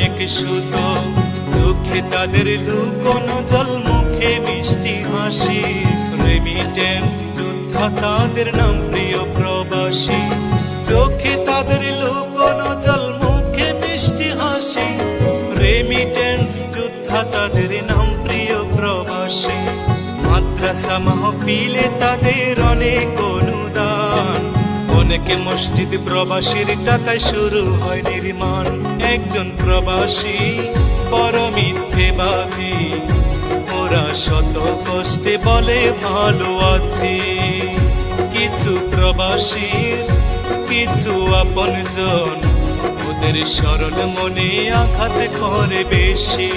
অনেক সুত, চোখে তাদের লুকোনো জল, মুখে মিষ্টি হাসি। রেমিটেন্স যোদ্ধা তাদের নাম, প্রিয় প্রবাসী। চোখে তাদের লুকোনো জল, মুখে মিষ্টি হাসি। রেমিটেন্স যোদ্ধা তাদের নাম, প্রিয় প্রবাসী। মাদ্রাসা মাহফিলে তাদের অনেক অনুদান, অনেকে মসজিদ প্রবাসীর টাকায় শুরু হয় নির্মাণ। একজন প্রবাসী বড় মিথ্যেবাদী, ওরা শত কষ্টে বলে ভালো আছে। কিছু প্রবাসীর কিছু আপনজন, ওদের সরল মনে আঘাত করে বেশি।